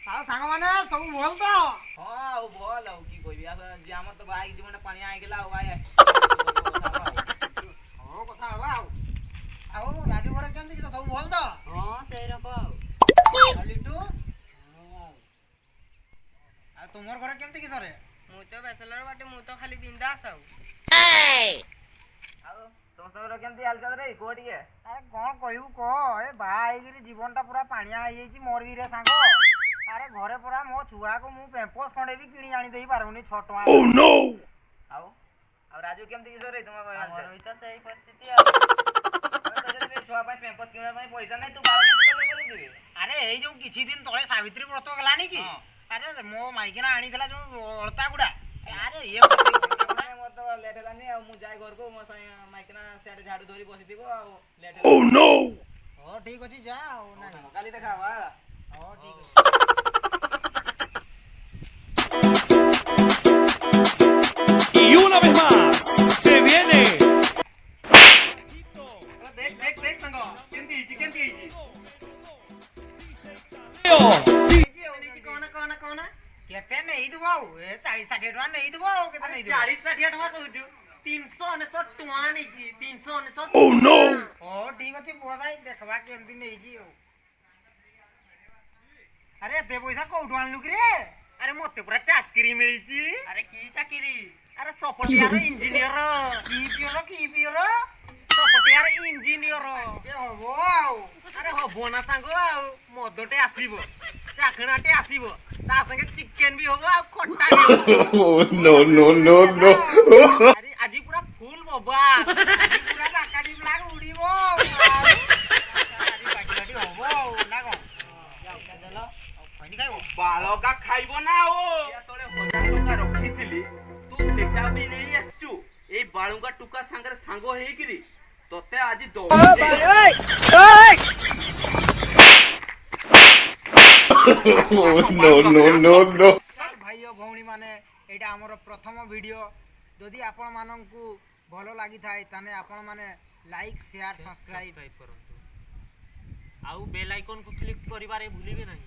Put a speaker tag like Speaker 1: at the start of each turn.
Speaker 1: ଆଉ ସାଙ୍ଗମାନେ ସବୁ ଭଲ ତ?
Speaker 2: ହଁ ଆଉ ଭଲ ଆଉ କି କହିବି ଯେ ଆମର ତ ବାଇକ୍ ଜୀବନ ପାଣି ଆଇଗଲା ଆଉ ଭାଇ
Speaker 1: ହଉ କଥା ହବା ଆଉ ରାଜୁ ଘର କେମିତି କି ସବୁ ଭଲ ତ?
Speaker 3: ହଁ ସେଇ ରକ ଆଉ
Speaker 1: ଆଉ ଲିଟୁ ଆଉ ତୁମର ଘରେ କେମିତି କି ସରେ?
Speaker 3: ମୁଁ ତ ବ୍ୟାଚଲର ବାଟେ ମୁଁ ତ ଖାଲି ବିନ୍ଦାସ ଆଉ
Speaker 2: ସମସ୍ତଙ୍କର କେମିତି ହାଲଚାଲ ରେ କୁହ ଟିକେ।
Speaker 1: ଆରେ କଣ କହିବୁ କହ ଏ ବାହା ହେଇକିରି ଜୀବନଟା ପୁରା ପାଣିଆ ହେଇଯାଇଛି ମୋର ବି ରେ ସାଙ୍ଗ। ଆରେ ଘରେ ପୁରା ମୋ ଛୁଆକୁ ମୁଁ ପେମ୍ପସ୍ ଖଣ୍ଡେ ବି କିଣି ଆଣି ଦେଇ ପାରୁନି 6 ଟଙ୍କା।
Speaker 2: ଆଉ ରାଜୁ କେମିତି କିସ ରେ ତୁମ
Speaker 3: ଆମର ବି ତ ସେଇ ପରିସ୍ଥିତି ଆଉ
Speaker 2: ଛୁଆ ପାଇଁ ପେମ୍ପସ୍ କିଣିବା ପାଇଁ ପଇସା ନାହିଁ ତୁ ବାଳ କେମିତି କଲେ ଯିବେ?
Speaker 1: ଆରେ ଏଇ ଯୋଉ କିଛି ଦିନ ତଳେ ସାବିତ୍ରୀ ବ୍ରତ ଗଲାନି କି? ଆରେ ମୋ ମାଇକିନା ଆଣିଥିଲା ଯୋଉ ଅଳତା ଗୁଡା ଆରେ
Speaker 2: ମୋର ତ ଲେଟ୍ ହେଲାନି ଆଉ ମୁଁ ଯାଏ ଘରକୁ ମୋ ମାଇକିନା ସିଆଡେ ଝାଡୁ ଧରି ବସିଥିବ ଆଉ ଲେଟ୍ ହେଲା।
Speaker 1: ହଉ ଠିକ ଅଛି ଯା ଆଉ ନାଇଁ
Speaker 2: କାଲି ଦେଖା ହବା।
Speaker 1: ହଉ ଠିକ ଅଛି।
Speaker 4: Y una vez más se viene.
Speaker 2: देख संग केंती ହେଇଛି
Speaker 1: କହନା କେତେ ନେଇଥିବ ଆଉ ଏ 40-60 ଟଙ୍କା ନେଇଥିବ ଆଉ କେତେ ନେଇଥିବ?
Speaker 2: 40-60 ଟଙ୍କା କହୁଛୁ 399 ଟଙ୍କା ନେଇଛି 399।
Speaker 4: Oh no!
Speaker 1: ହଉ ଠିକ ଅଛି ପୁଅ ଭାଇ ଦେଖବା କେମିତି ନେଇଛି ଆଉ। ଆରେ ଏତେ ପଇସା କୋଉଠୁ ଆଣିଲୁ କି ରେ?
Speaker 2: ଆରେ ମତେ ପୁରା ଚାକିରି ମିଳିଛି।
Speaker 3: ଆରେ କି ଚାକିରି?
Speaker 2: ଆରେ ସଫ୍ଟୱେୟାର ଇଞ୍ଜିନିୟର।
Speaker 1: କି ପିଅର
Speaker 2: ସଫ୍ଟୱେୟାର ଇଞ୍ଜିନିୟର
Speaker 1: ହବ ଆଉ।
Speaker 2: ଆରେ ହବ ନା ସାଙ୍ଗ ଆଉ ମଦଟେ ଆସିବ ଚାଖଣାଟେ ଆସିବ ତା ସାଙ୍ଗେ ଚିକେନ ବି ହବ ଆଉ ଖଟା ବି ହବ।
Speaker 4: Oh no no no no!
Speaker 2: ଆଜି ପୁରା ଫୁଲ ବବା
Speaker 1: ପୁରା ବାକାଡି ବ୍ଲାକ ଉଡିବ ଆଉ। ଆଜି ପାଟି ହବ ଆଉ ନା କଣ?
Speaker 2: ବାଳକା ଖାଇବ ନା ଆଉ ତଳେ 1000 ଟଙ୍କା ରଖିଥିଲି ତୁ ସେଟା ବି ନେଇ ଆସିଛୁ ଏଇ ବାଳୁଙ୍ଗା ଟୁକା ସାଙ୍ଗରେ ସାଙ୍ଗ ହେଇକିରି ତତେ ଆଜି ଦଉଚି।
Speaker 4: Oh no no no no!
Speaker 1: ଭାଇ ଓ ଭଉଣୀ ମାନେ ଏଇଟା ଆମର ପ୍ରଥମ ଭିଡ଼ିଓ ଯଦି ଆପଣମାନଙ୍କୁ ଭଲ ଲାଗିଥାଏ ତାହେଲେ ଆପଣମାନେ ଲାଇକ୍ ସେୟାର ସବସ୍କ୍ରାଇବ୍
Speaker 2: କରନ୍ତୁ ଆଉ ବେଲ୍ ଆଇକନକୁ କ୍ଲିକ୍ କରିବାରେ ଭୁଲିବେ ନାହିଁ।